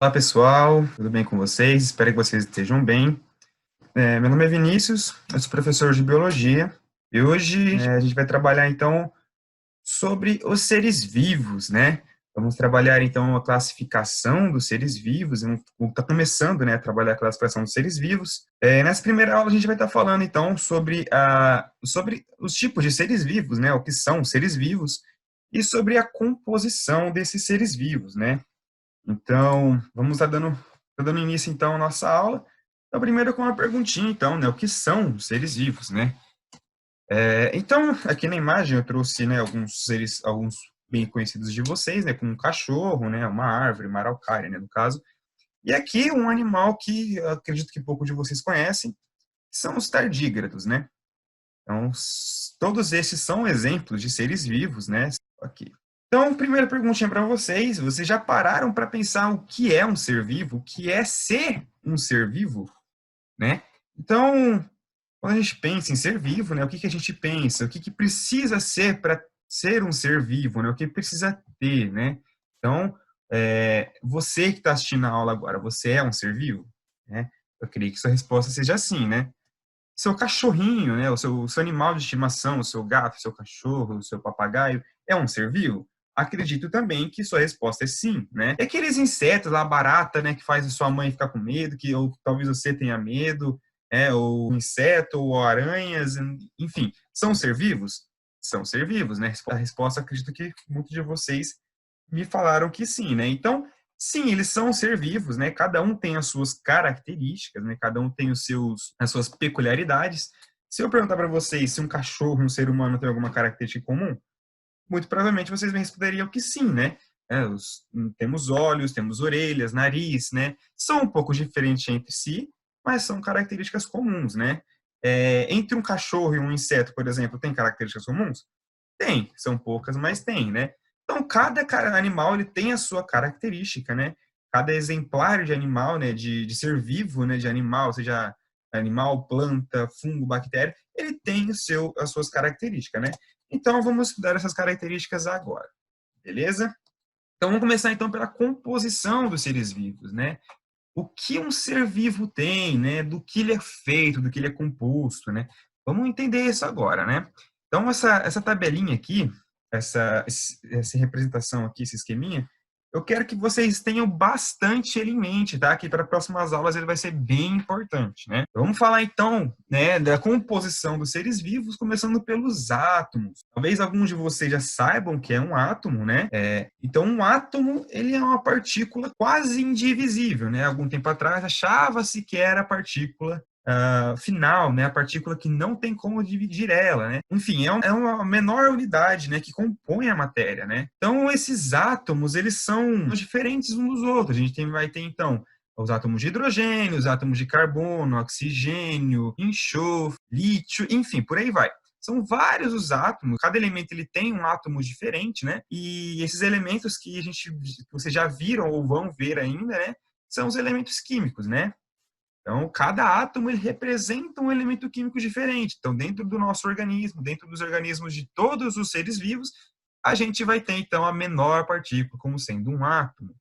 Olá pessoal, tudo bem com vocês? Espero que vocês estejam bem. Meu nome é Vinícius, eu sou professor de Biologia e hoje a gente vai trabalhar então sobre os seres vivos, né? Vamos trabalhar então a classificação dos seres vivos, está começando, né, a trabalhar a classificação dos seres vivos. Nessa primeira aula a gente vai estar falando então sobre os tipos de seres vivos, né, o que são seres vivos e sobre a composição desses seres vivos, né? Então, vamos tá dando início, então, à nossa aula. Então, primeiro com uma perguntinha, então, né? O que são os seres vivos, né? Então, aqui na imagem eu trouxe, né, alguns bem conhecidos de vocês, né? Como um cachorro, né? Uma árvore, uma araucária, né, no caso. E aqui um animal que eu acredito que pouco de vocês conhecem, são os tardígrados, né? Então, todos esses são exemplos de seres vivos, né? Aqui. Então, primeira perguntinha para vocês. Vocês já pararam para pensar o que é um ser vivo? O que é ser um ser vivo, né? Então, quando a gente pensa em ser vivo, né, o que que a gente pensa? O que que precisa ser para ser um ser vivo, né? O que precisa ter, né? Então, você que está assistindo a aula agora, você é um ser vivo? Né? Eu creio que sua resposta seja sim, né? Seu cachorrinho, né, o seu animal de estimação, o seu gato, o seu cachorro, o seu papagaio, é um ser vivo? Acredito também que sua resposta é sim, né? E aqueles insetos lá, barata, né, que faz a sua mãe ficar com medo, ou talvez você tenha medo, ou inseto, ou aranhas, enfim, são ser vivos? São ser vivos, né? A resposta, acredito que muitos de vocês me falaram que sim, né? Então, sim, eles são ser vivos, né? Cada um tem as suas características, né? Cada um tem as suas peculiaridades. Se eu perguntar para vocês se um cachorro e um ser humano têm alguma característica comum, muito provavelmente vocês me responderiam que sim, né? Temos olhos, temos orelhas, nariz, né? São um pouco diferentes entre si, mas são características comuns, né? Entre um cachorro e um inseto, por exemplo, tem características comuns? Tem, são poucas, mas tem, né? Então, cada animal ele tem a sua característica, né? Cada exemplar de animal, né, de ser vivo, né, de animal, seja animal, planta, fungo, bactéria, ele tem as suas características, né? Então, vamos estudar essas características agora, beleza? Então, vamos começar então pela composição dos seres vivos, né? O que um ser vivo tem, né? Do que ele é feito, do que ele é composto, né? Vamos entender isso agora, né? Então, essa tabelinha aqui, essa representação aqui, esse esqueminha, eu quero que vocês tenham bastante ele em mente, tá? Que para próximas aulas ele vai ser bem importante, né? Vamos falar então, né, da composição dos seres vivos, começando pelos átomos. Talvez alguns de vocês já saibam que é um átomo, né? Então, um átomo, ele é uma partícula quase indivisível, né? Algum tempo atrás achava-se que era a partícula final, né, a partícula que não tem como dividir ela, né? Enfim, é uma menor unidade, né, que compõe a matéria, né? Então, esses átomos, eles são diferentes uns dos outros. A gente vai ter, então, os átomos de hidrogênio, os átomos de carbono, oxigênio, enxofre, lítio, enfim, por aí vai. São vários os átomos, cada elemento ele tem um átomo diferente, né? E esses elementos que vocês já viram ou vão ver ainda, né? São os elementos químicos, né? Então, cada átomo ele representa um elemento químico diferente. Então, dentro do nosso organismo, dentro dos organismos de todos os seres vivos, a gente vai ter, então, a menor partícula como sendo um átomo,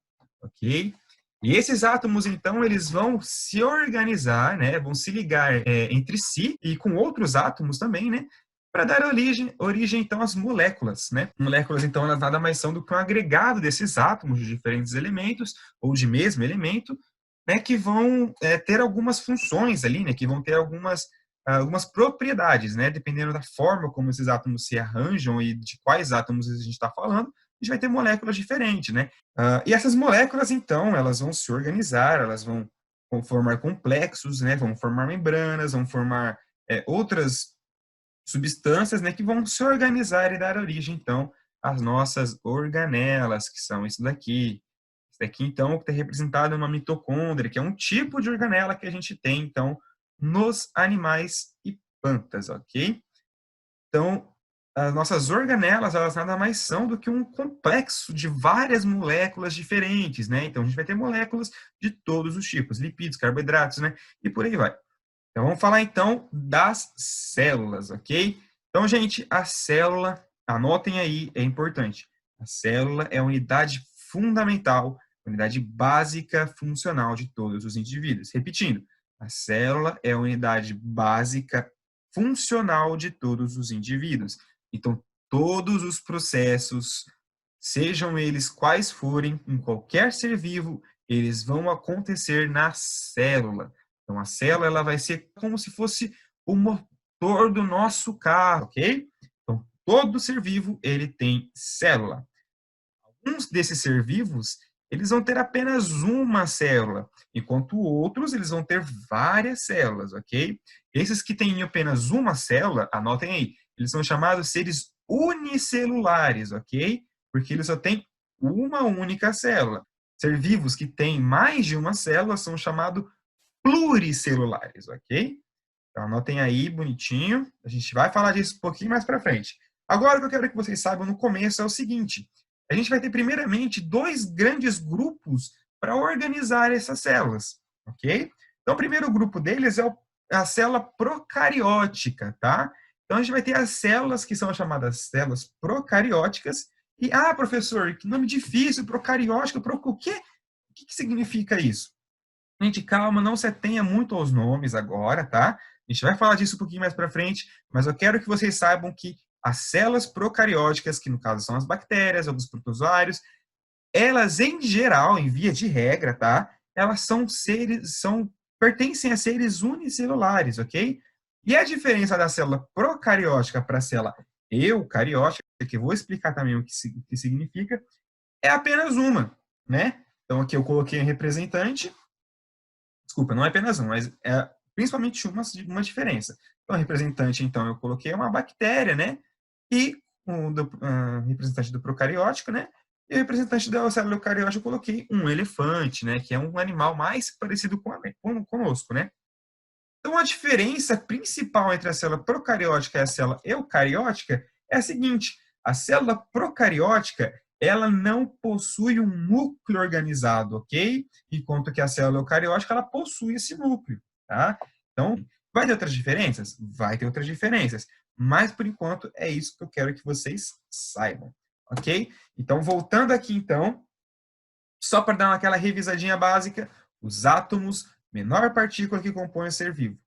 ok? E esses átomos, então, eles vão se organizar, né? Vão se ligar entre si e com outros átomos também, né? Para dar origem, então, às moléculas, né? Moléculas, então, elas nada mais são do que um agregado desses átomos de diferentes elementos ou de mesmo elemento, né, que vão ter algumas funções ali, né, que vão ter algumas propriedades, né, dependendo da forma como esses átomos se arranjam e de quais átomos a gente está falando, a gente vai ter moléculas diferentes, né? E essas moléculas, então, elas vão se organizar, vão formar complexos, né, vão formar membranas, vão formar outras substâncias, né, que vão se organizar e dar origem, então, às nossas organelas, que são isso daqui. Isso daqui, então, está representado numa mitocôndria, que é um tipo de organela que a gente tem, então, nos animais e plantas, ok? Então, as nossas organelas, elas nada mais são do que um complexo de várias moléculas diferentes, né? Então, a gente vai ter moléculas de todos os tipos, lipídios, carboidratos, né? E por aí vai. Então, vamos falar, então, das células, ok? Então, gente, a célula, anotem aí, é importante. A célula é a unidade fundamental unidade básica funcional de todos os indivíduos. Repetindo, a célula é a unidade básica funcional de todos os indivíduos. Então, todos os processos, sejam eles quais forem, em qualquer ser vivo, eles vão acontecer na célula. Então, a célula ela vai ser como se fosse o motor do nosso carro, ok? Então, todo ser vivo ele tem célula. Alguns desses ser vivos, eles vão ter apenas uma célula, enquanto outros, eles vão ter várias células, ok? Esses que têm apenas uma célula, anotem aí, eles são chamados seres unicelulares, ok? Porque eles só têm uma única célula. Ser vivos que têm mais de uma célula são chamados pluricelulares, ok? Então, anotem aí, bonitinho. A gente vai falar disso um pouquinho mais para frente. Agora, o que eu quero que vocês saibam no começo é o seguinte. A gente vai ter, primeiramente, dois grandes grupos para organizar essas células, ok? Então, o primeiro grupo deles é a célula procariótica, tá? Então, a gente vai ter as células que são chamadas células procarióticas. E, professor, que nome difícil, procariótico, o quê? O que significa isso? Gente, calma, não se atenha muito aos nomes agora, tá? A gente vai falar disso um pouquinho mais para frente, mas eu quero que vocês saibam que as células procarióticas, que no caso são as bactérias, alguns protozoários, elas em geral, em via de regra, tá? Elas pertencem a seres unicelulares, ok? E a diferença da célula procariótica para a célula eucariótica, que eu vou explicar também o que significa, é apenas uma, né? Então aqui eu coloquei um representante. Desculpa, não é apenas um, mas é principalmente uma diferença. Então, o representante, então, eu coloquei uma bactéria, né? E representante do procariótico, né? E o representante da célula eucariótica eu coloquei um elefante, né? Que é um animal mais parecido conosco, né? Então, a diferença principal entre a célula procariótica e a célula eucariótica é a seguinte: a célula procariótica ela não possui um núcleo organizado, ok? Enquanto que a célula eucariótica ela possui esse núcleo, tá? Então, vai ter outras diferenças? Vai ter outras diferenças, mas por enquanto é isso que eu quero que vocês saibam, ok? Então, voltando aqui então, só para dar aquela revisadinha básica, os átomos, menor partícula que compõe o ser vivo.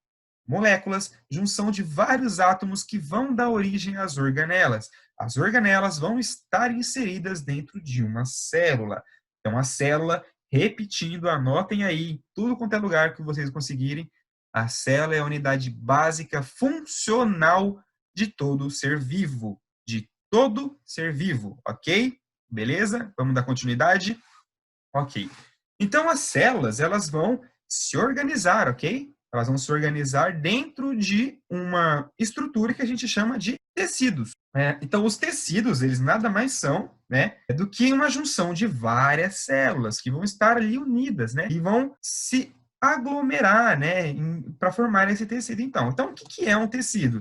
Moléculas, junção de vários átomos que vão dar origem às organelas. As organelas vão estar inseridas dentro de uma célula. Então, a célula, repetindo, anotem aí, tudo quanto é lugar que vocês conseguirem, a célula é a unidade básica funcional de todo ser vivo. De todo ser vivo, ok? Beleza? Vamos dar continuidade? Ok. Então, as células, elas vão se organizar, ok? Elas vão se organizar dentro de uma estrutura que a gente chama de tecidos. Então, os tecidos, eles nada mais são, né, do que uma junção de várias células que vão estar ali unidas, né, e vão se aglomerar, né, para formar esse tecido. Então, o que é um tecido?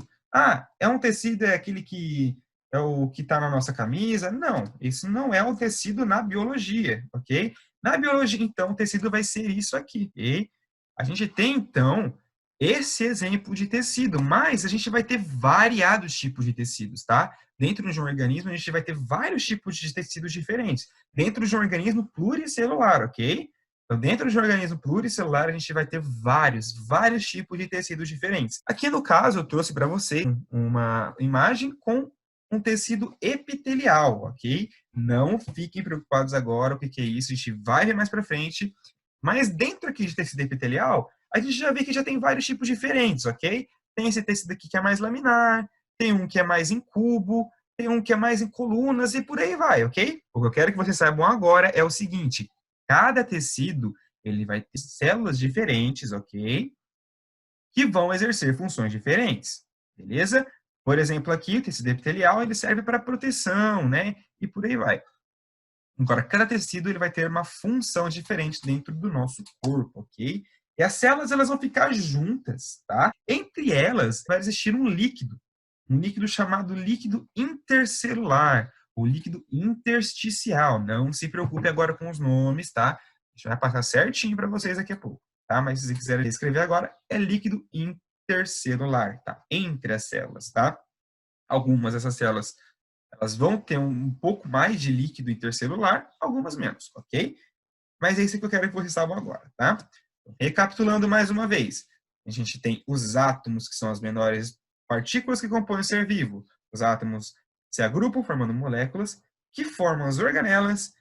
É um tecido é aquele que é o que está na nossa camisa? Não, isso não é um tecido na biologia, ok? Na biologia, então, o tecido vai ser isso aqui. E a gente tem, então, esse exemplo de tecido, mas a gente vai ter variados tipos de tecidos, tá? Dentro de um organismo, a gente vai ter vários tipos de tecidos diferentes. Dentro de um organismo pluricelular, ok? Então, dentro de um organismo pluricelular, a gente vai ter vários tipos de tecidos diferentes. Aqui, no caso, eu trouxe para você uma imagem com um tecido epitelial, ok? Não fiquem preocupados agora, o que é isso, a gente vai ver mais para frente. Mas dentro aqui de tecido epitelial, a gente já vê que já tem vários tipos diferentes, ok? Tem esse tecido aqui que é mais laminar, tem um que é mais em cubo, tem um que é mais em colunas e por aí vai, ok? O que eu quero que vocês saibam agora é o seguinte: cada tecido ele vai ter células diferentes, ok? Que vão exercer funções diferentes, beleza? Por exemplo, aqui o tecido epitelial ele serve para proteção, né? E por aí vai. Agora, cada tecido ele vai ter uma função diferente dentro do nosso corpo, ok? E as células elas vão ficar juntas, tá? Entre elas vai existir um líquido chamado líquido intercelular, ou líquido intersticial. Não se preocupe agora com os nomes, tá? A gente vai passar certinho para vocês daqui a pouco, tá? Mas se você quiser escrever agora, é líquido intercelular, tá? Entre as células, tá? Algumas dessas células elas vão ter um pouco mais de líquido intercelular, algumas menos, ok? Mas é isso que eu quero que vocês saibam agora, tá? Recapitulando mais uma vez, a gente tem os átomos, que são as menores partículas que compõem o ser vivo. Os átomos se agrupam formando moléculas que formam as organelas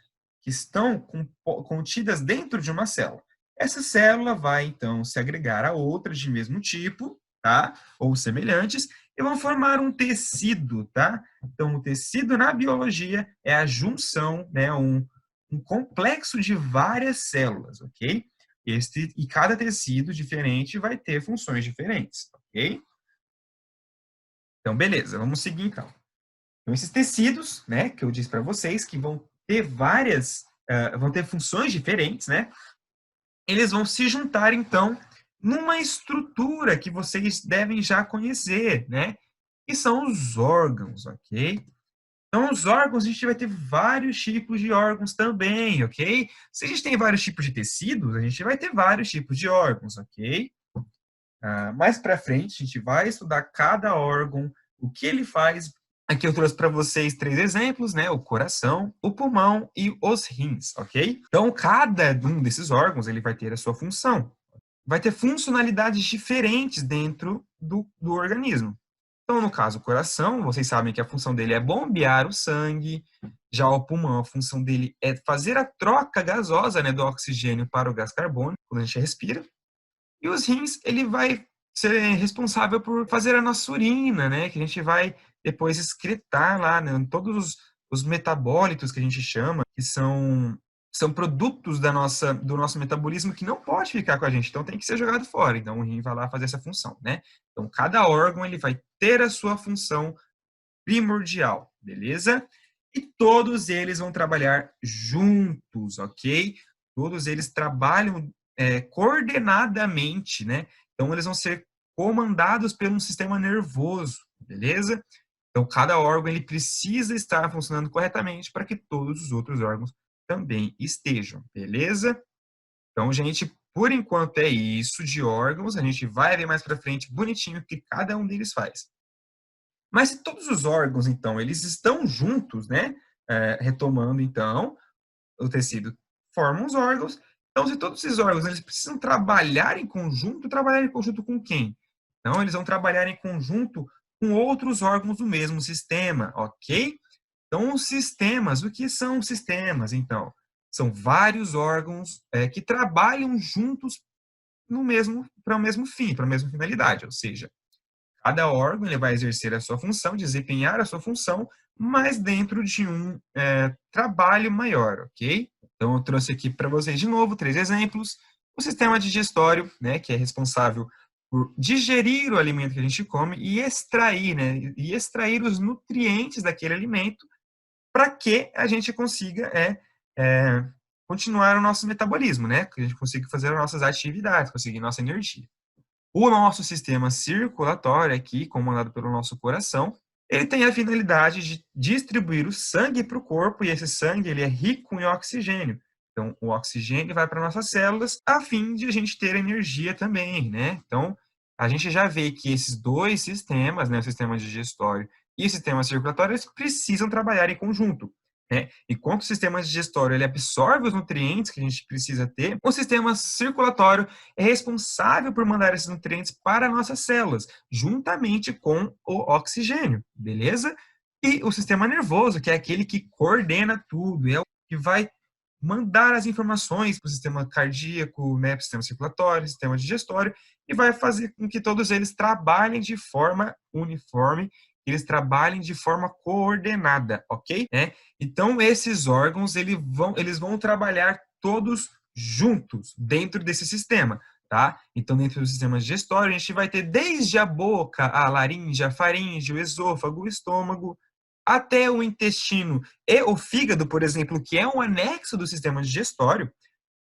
que estão contidas dentro de uma célula. Essa célula vai, então, se agregar a outras de mesmo tipo, tá? Ou semelhantes, e vão formar um tecido, tá? Então, o tecido na biologia é a junção, né? Um complexo de várias células, ok? E cada tecido diferente vai ter funções diferentes, ok? Então, beleza, vamos seguir então. Então, esses tecidos, né, que eu disse para vocês, que vão ter vão ter funções diferentes, né? Eles vão se juntar, então, numa estrutura que vocês devem já conhecer, né? Que são os órgãos, ok? Então, os órgãos, a gente vai ter vários tipos de órgãos também, ok? Se a gente tem vários tipos de tecidos, a gente vai ter vários tipos de órgãos, ok? Mais para frente, a gente vai estudar cada órgão, o que ele faz. Aqui eu trouxe para vocês 3 exemplos, né? O coração, o pulmão e os rins, ok? Então, cada um desses órgãos, ele vai ter a sua função. Vai ter funcionalidades diferentes dentro do organismo. Então, no caso, o coração, vocês sabem que a função dele é bombear o sangue. Já o pulmão, a função dele é fazer a troca gasosa, né, do oxigênio para o gás carbônico, quando a gente respira. E os rins, ele vai ser responsável por fazer a nossa urina, né, que a gente vai depois excretar lá, né, todos os metabólitos que a gente chama, que são produtos do nosso metabolismo que não pode ficar com a gente, então tem que ser jogado fora. Então o rim vai lá fazer essa função, né? Então cada órgão ele vai ter a sua função primordial, beleza? E todos eles vão trabalhar juntos, ok? Todos eles trabalham coordenadamente, né? Então eles vão ser comandados por um sistema nervoso, beleza? Então cada órgão ele precisa estar funcionando corretamente para que todos os outros órgãos também estejam, beleza? Então, gente, por enquanto é isso de órgãos. A gente vai ver mais para frente bonitinho o que cada um deles faz. Mas se todos os órgãos, então, eles estão juntos, né? Retomando, então, o tecido forma os órgãos. Então, se todos esses órgãos eles precisam trabalhar em conjunto com quem? Então, eles vão trabalhar em conjunto com outros órgãos do mesmo sistema, ok? Então, os sistemas, o que são sistemas, então? São vários órgãos que trabalham juntos para o mesmo fim, para a mesma finalidade, ou seja, cada órgão ele vai exercer a sua função, desempenhar a sua função, mas dentro de um trabalho maior, ok? Então, eu trouxe aqui para vocês de novo 3 exemplos. O sistema digestório, né, que é responsável por digerir o alimento que a gente come e extrair, né, e extrair os nutrientes daquele alimento para que a gente consiga continuar o nosso metabolismo, né? Que a gente consiga fazer as nossas atividades, conseguir nossa energia. O nosso sistema circulatório aqui, comandado pelo nosso coração, ele tem a finalidade de distribuir o sangue para o corpo e esse sangue ele é rico em oxigênio. Então, o oxigênio vai para nossas células a fim de a gente ter energia também, né? Então, a gente já vê que esses dois sistemas, né, o sistema digestório e o sistema circulatório, eles precisam trabalhar em conjunto. Né? Enquanto o sistema digestório ele absorve os nutrientes que a gente precisa ter, o sistema circulatório é responsável por mandar esses nutrientes para nossas células, juntamente com o oxigênio, beleza? E o sistema nervoso, que é aquele que coordena tudo, é o que vai mandar as informações para o sistema cardíaco, né, para o sistema circulatório, sistema digestório, e vai fazer com que todos eles trabalhem de forma uniforme, eles trabalhem de forma coordenada, ok? Então, esses órgãos, eles vão trabalhar todos juntos dentro desse sistema, tá? Então, dentro do sistema digestório, a gente vai ter desde a boca, a laringe, a faringe, o esôfago, o estômago, até o intestino e o fígado, por exemplo, que é um anexo do sistema digestório.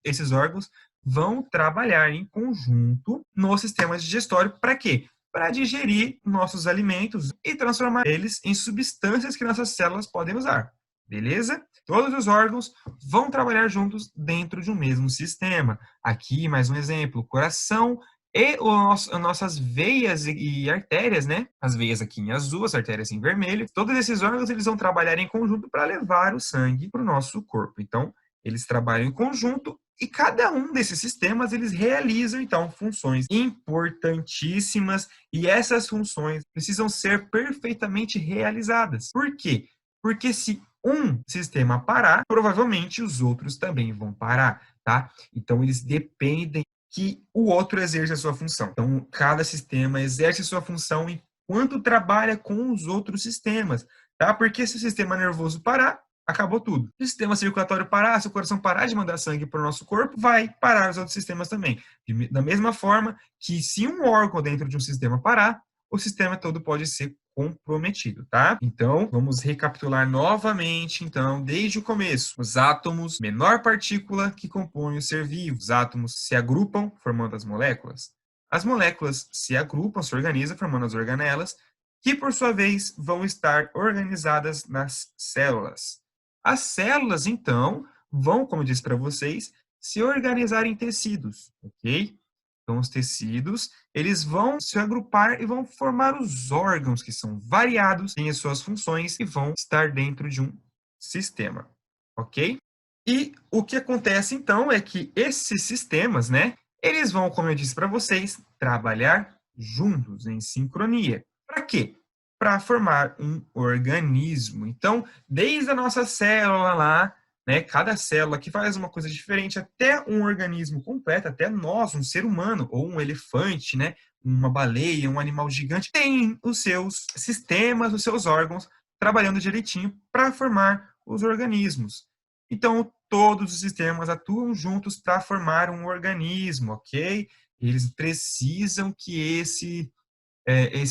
Esses órgãos vão trabalhar em conjunto no sistema digestório para quê? Para digerir nossos alimentos e transformar eles em substâncias que nossas células podem usar. Beleza? Todos os órgãos vão trabalhar juntos dentro de um mesmo sistema. Aqui, mais um exemplo: o coração e as nossas veias e artérias, né? As veias aqui em azul, as artérias em vermelho. Todos esses órgãos eles vão trabalhar em conjunto para levar o sangue para o nosso corpo. Então, eles trabalham em conjunto E cada um desses sistemas, eles realizam, então, funções importantíssimas, e essas funções precisam ser perfeitamente realizadas. Por quê? Porque se um sistema parar, provavelmente os outros também vão parar, tá? Então, eles dependem que o outro exerça a sua função. Então, cada sistema exerce a sua função enquanto trabalha com os outros sistemas, tá? Porque se o sistema nervoso parar, acabou tudo. Se o sistema circulatório parar, se o coração parar de mandar sangue para o nosso corpo, vai parar os outros sistemas também. Da mesma forma que se um órgão dentro de um sistema parar, o sistema todo pode ser comprometido, tá? Então, vamos recapitular novamente, então, desde o começo. Os átomos, menor partícula que compõe o ser vivo. Os átomos se agrupam, formando as moléculas. As moléculas se agrupam, se organizam, formando as organelas, que, por sua vez, vão estar organizadas nas células. As células, então, vão, como eu disse para vocês, se organizar em tecidos, ok? Então, os tecidos, eles vão se agrupar e vão formar os órgãos, que são variados, têm as suas funções e vão estar dentro de um sistema, ok? E o que acontece, então, é que esses sistemas, né, eles vão, como eu disse para vocês, trabalhar juntos, em sincronia. Para quê? Para formar um organismo. Então, desde a nossa célula lá, né, cada célula que faz uma coisa diferente, até um organismo completo, até nós, um ser humano, ou um elefante, né, uma baleia, um animal gigante, tem os seus sistemas, os seus órgãos trabalhando direitinho para formar os organismos. Então, todos os sistemas atuam juntos para formar um organismo, ok? Eles precisam que esses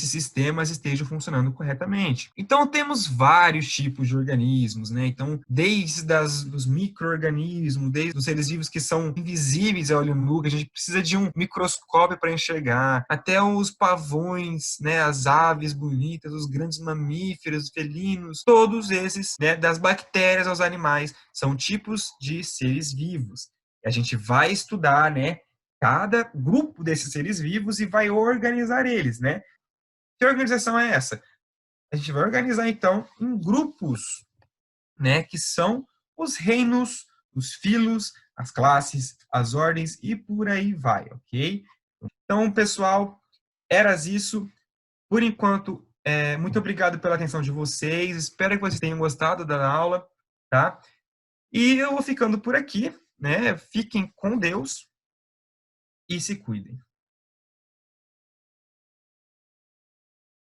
sistemas estejam funcionando corretamente. Então, temos vários tipos de organismos, né? Então, desde os micro-organismos, desde os seres vivos que são invisíveis a olho nu, que a gente precisa de um microscópio para enxergar, até os pavões, né? As aves bonitas, os grandes mamíferos, os felinos, todos esses, né? Das bactérias aos animais, são tipos de seres vivos. A gente vai estudar, né? Cada grupo desses seres vivos e vai organizar eles, né? Que organização é essa? A gente vai organizar, então, em grupos, né? Que são os reinos, os filos, as classes, as ordens e por aí vai, ok? Então, pessoal, era isso. Por enquanto, muito obrigado pela atenção de vocês. Espero que vocês tenham gostado da aula, tá? E eu vou ficando por aqui, né? Fiquem com Deus e se cuidem.